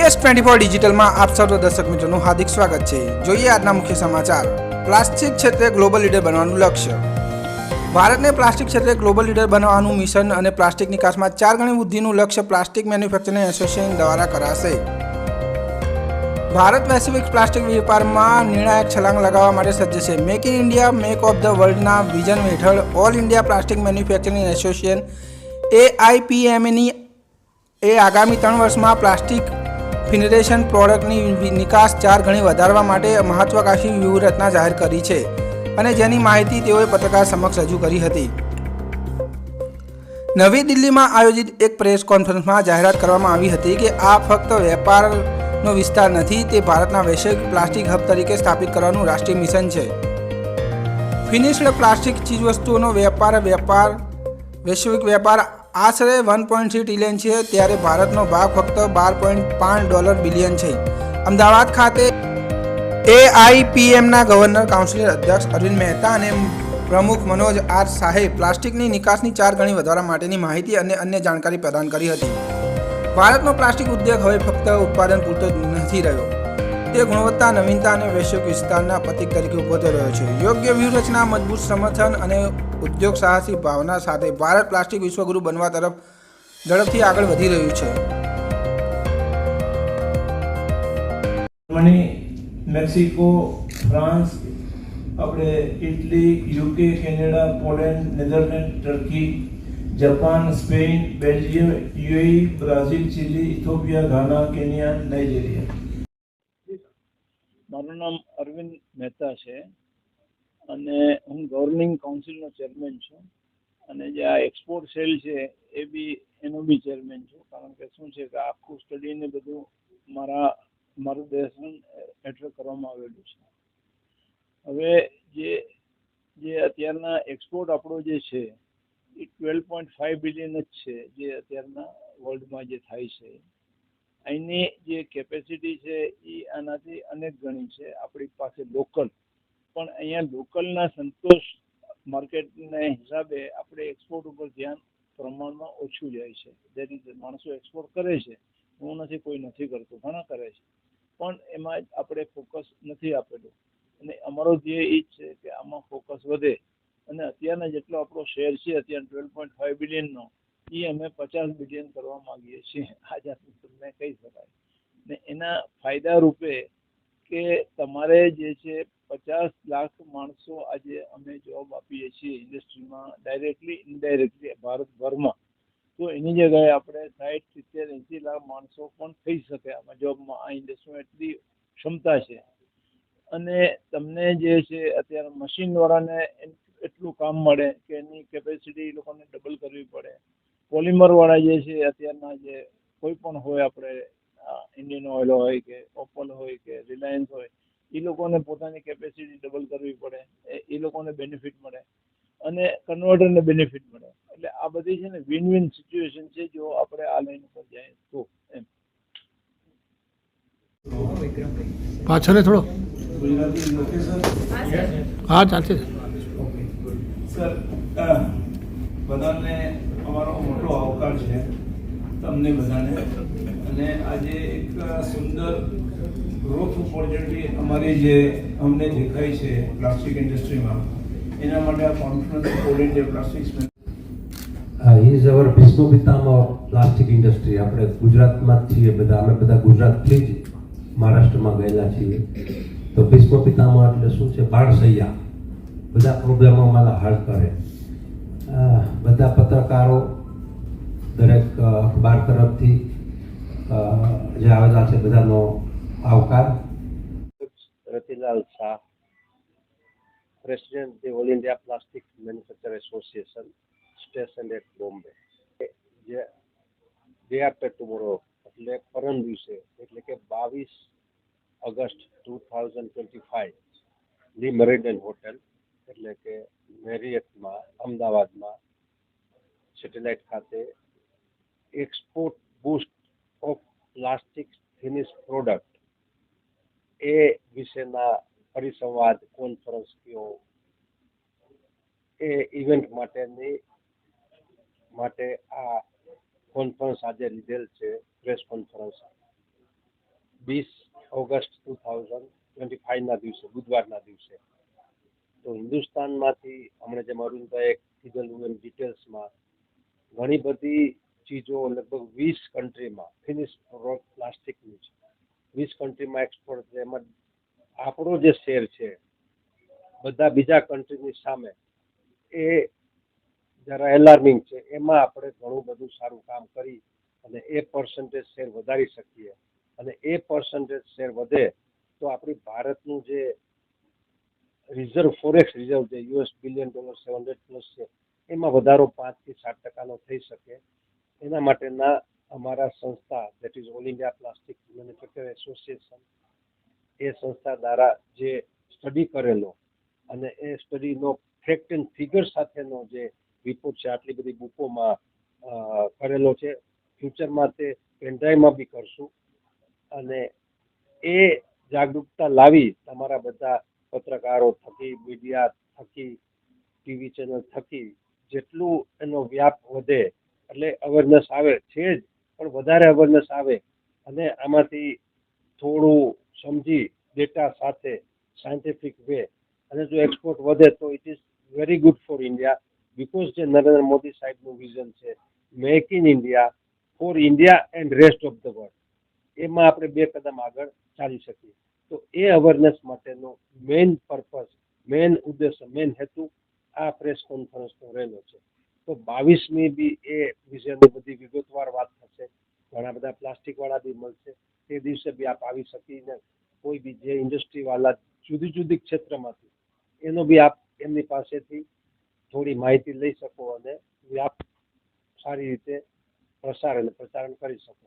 PS24 ડિજિટલમાં આપ સર્વ દર્શક મિત્રોનું હાર્દિક સ્વાગત છે। જોઈએ આજના મુખ્ય સમાચાર। પ્લાસ્ટિક ક્ષેત્રે ગ્લોબલ લીડર બનવાનું લક્ષ્ય। ભારતને પ્લાસ્ટિક ક્ષેત્રે ગ્લોબલ લીડર બનાવવાનું મિશન અને પ્લાસ્ટિક નિકાસમાં 4 ગણી વૃદ્ધિનું લક્ષ્ય પ્લાસ્ટિક મેન્યુફેક્ચરિંગ એસોસિએશન દ્વારા કરાશે। ભારત વૈશ્વિક પ્લાસ્ટિક વેપારમાં નિર્ણાયક છલાંગ લગાવવા માટે સજ્જ છે। Make in India make of the વર્લ્ડના વિઝન હેઠળ all India plastic manufacturing association AIPMA એ આગામી 3 વર્ષમાં પ્લાસ્ટિક ફિનરેશન પ્રોડક્ટની નિકાસ 4 ગણી વધારવા માટે મહત્વાકાંક્ષી વ્યૂહરચના જાહેર કરી છે અને જેની માહિતી તેઓએ પત્રકાર સમક્ષ રજૂ કરી હતી। નવી દિલ્હીમાં આયોજિત એક પ્રેસ કોન્ફરન્સમાં જાહેરાત કરવામાં આવી હતી કે આ ફક્ત વેપારનો વિસ્તાર નથી, તે ભારતના વૈશ્વિક પ્લાસ્ટિક હબ તરીકે સ્થાપિત કરવાનું રાષ્ટ્રીય મિશન છે। ફિનિશ્ડ પ્લાસ્ટિક ચીજવસ્તુઓનો વૈશ્વિક વેપાર આશરે 1.3 ટ્રિલિયન છે, ત્યારે ભારતનો ભાગ ફક્ત $12.5 બિલિયન છે। અમદાવાદ ખાતે AIPMના ગવર્નર કાઉન્સિલ અધ્યક્ષ અરવિંદ મહેતા અને પ્રમુખ મનોજ આર શાહે પ્લાસ્ટિકની નિકાસની 4 ગણી વધારવા માટેની માહિતી અને અન્ય જાણકારી પ્રદાન કરી હતી। ભારતનો પ્લાસ્ટિક ઉદ્યોગ હવે ફક્ત ઉત્પાદન પૂરતો નથી રહ્યો, તે ગુણવત્તા, નવીનતા અને વૈશ્વિક વિસ્તારના પ્રતીક તરીકે ઉભો થઈ રહ્યો છે। યોગ્ય વ્યૂહરચના, મજબૂત સમર્થન અને ઉદ્યોગ સાહસી ભાવના સાથે ભારત પ્લાસ્ટિક વિશ્વગુરુ બનવા તરફ ઝડપથી આગળ વધી રહ્યું છે। જર્મની, મેક્સિકો, ફ્રાન્સ, આપણે Italy, UK, Canada, Poland, Netherland, Turkey, Japan, Spain, Belgium, UAE, Brazil, Chile, Ethiopia, Ghana, Kenya, Nigeria. મારું નામ અરવિંદ મહેતા છે અને હું ગવર્નિંગ કાઉન્સિલનો ચેરમેન છું અને જે આ એક્સપોર્ટ સેલ છે એ બી એનો બી ચેરમેન છું, કારણ કે શું છે કે આખું સ્ટડીને બધું માર્ગદર્શન હેઠળ કરવામાં આવેલું છે। હવે જે અત્યારના એક્સપોર્ટ આપણો જે છે એ 12.5 બિલિયન જ છે, જે અત્યારના વર્લ્ડમાં જે થાય છે। અહીંની જે કેપેસિટી છે એ આનાથી અનેક ગણી છે આપણી પાસે લોકલ, પણ અહીંયા લોકલના સંતોષ માર્કેટના હિસાબે આપણે એક્સપોર્ટ ઉપર ધ્યાન પ્રમાણમાં ઓછું જાય છે। જે રીતે માણસો એક્સપોર્ટ કરે છે, હું નથી, કોઈ નથી કરતું, ઘણા કરે છે, પણ એમાં જ આપણે ફોકસ નથી આપેલું અને અમારો ધ્યેય એ જ છે કે આમાં ફોકસ વધે અને અત્યારના જેટલો આપણો શેર છે અત્યારે 12.5 બિલિયનનો એ અમે 50 બિલિયન કરવા માંગીએ છીએ, આ જાતનું તમને કહી શકાય। ને એના ફાયદા રૂપે કે તમારે જે છે 50 લાખ માણસો આજે અમે જોબ આપીએ છીએ ઇન્ડસ્ટ્રીમાં, ડાયરેક્ટલી ઇનડાયરેક્ટલી ભારતભરમાં, તો એની જગ્યાએ આપણે 60, 70, 80 લાખ માણસો પણ થઈ શકે આમાં જોબમાં। આ ઇન્ડસ્ટ્રીમાં એટલી ક્ષમતા છે અને તમને જે છે અત્યારે મશીનવાળાને એટલું કામ મળે કે એની કેપેસિટી એ લોકોને ડબલ કરવી પડે। પોલિમરવાળા જે છે અત્યારના જે કોઈ પણ હોય, આપણે ઇન્ડિયન ઓઇલ હોય કે ઓપલ હોય કે રિલાયન્સ હોય, એ લોકોને પોતાની કેપેસિટી ડબલ કરવી પડે, એ લોકોને બેનિફિટ મળે અને કન્વર્ટરને બેનિફિટ મળે। એટલે આ બધી છે ને વિન વિન સિચ્યુએશન છે જો આપણે આ લાઈન ઉપર જાય તો એમ। પાછળ થોડો હા ચાલશે સર, બધાને અમારો મોટો આવકાર છે, તમને બધાને, અને આજે એક સુંદર ગ્રોથ ઓપોર્ચ્યુનિટી અમારી જે અમને દેખાય છે પ્લાસ્ટિક ઇન્ડસ્ટ્રીમાં, એના માટે આ conference all India plastics is our Bhishma Pitamah plastic industry. આપણે ગુજરાતમાં જ છીએ બધા, અમે બધા ગુજરાતથી જ મહારાષ્ટ્રમાં ગયેલા છીએ, તો ભીષ્મ પિતામહ એટલે શું છે? બાળસૈયા, બધા પ્રોબ્લેમો અમારા હલ કરે। બધા પત્રકારો, દરેક અખબાર તરફથી જે આવેલા છે બધાનો આવકાર। Ratilal Shah, president the all India plastic manufacture association, station at Bombay. જે ડે આફ્ટર ટુમોરો એટલે પરમ દિવસે, એટલે કે 22 ઓગસ્ટ 2025 ધી મેરિડિયન હોટેલ એટલે કે મેરિયટમાં અમદાવાદમાં સેટેલાઇટ ખાતે export boost of plastic finish product એ વિશેના પરિસંવાદ કોન્ફરન્સ કયો એ ઇવેન્ટ માટે આ કોન્ફરન્સ આજે લીધેલ છે, પ્રેસ કોન્ફરન્સ। 20 ઓગસ્ટ 2025ના દિવસે, બુધવારના દિવસે. તો હિન્દુસ્તાનમાંથી હમણાં જેમ અરુણભાઈએ કીધેલું એમ ડિટેલ્સમાં ઘણી બધી ચીજો લગભગ 20 કન્ટ્રીમાં ફિનિશ પ્લાસ્ટિકની છે, 20 કન્ટ્રીમાં એક્સપોર્ટ છે. એમાં આપણો જે શેર છે બધા બીજા કન્ટ્રીની સામે એ જરા એલાર્મિંગ છે. એમાં આપણે ઘણું બધું સારું કામ કરી અને એ પર્સન્ટેજ શેર વધારી શકીએ, અને એ પર્સન્ટેજ શેર વધે તો આપણી ભારતનું જે રિઝર્વ ફોરેક્સ રિઝર્વ છે $1 બિલિયન 700+ છે, એમાં વધારો 5 થી 7% થઈ શકે. એના માટેના અમારા સંસ્થા that is all India plastic manufacture association, એ સંસ્થા દ્વારા જે સ્ટડી કરેલો અને એ સ્ટડીનો ફેક્ટ એન્ડ ફિગર સાથેનો જે રિપોર્ટ છે આટલી બધી બુકોમાં કરેલો છે. ફ્યુચરમાં તે પેનડ્રાઈવમાં બી કરશું અને એ જાગૃતતા લાવી તમારા બધા પત્રકારો થકી, મીડિયા થકી, ટીવી ચેનલ થકી જેટલું એનો વ્યાપ વધે એટલે અવેરનેસ આવે છે જ, પણ વધારે અવેરનેસ આવે અને આમાંથી થોડું સમજી ડેટા સાથે સાયન્ટિફિક વે અને જો એક્સપોર્ટ વધે તો it is very good for India, because જે નરેન્દ્ર મોદી સાહેબનું વિઝન છે make in India for India and rest of the world, એમાં આપણે 2 કદમ આગળ ચાલી શકીએ. તો એ અવેરનેસ માટેનો મેઇન પર્પઝ, મેઇન ઉદ્દેશ્ય, મેઇન હેતુ આ પ્રેસ કોન્ફરન્સનો રહેલો છે. તો 22મી બી એ વિષયની બધી વિગતવાર વાત થશે, ઘણા બધા પ્લાસ્ટિકવાળા બી મળશે. તે દિવસે બી આપ આવી શકીને કોઈ બી જે ઇન્ડસ્ટ્રીવાળા જુદી જુદી ક્ષેત્રમાંથી એનો બી આપ એમની પાસેથી થોડી માહિતી લઈ શકો અને વ્યાપ સારી રીતે પ્રસાર અને પ્રચારણ કરી શકો.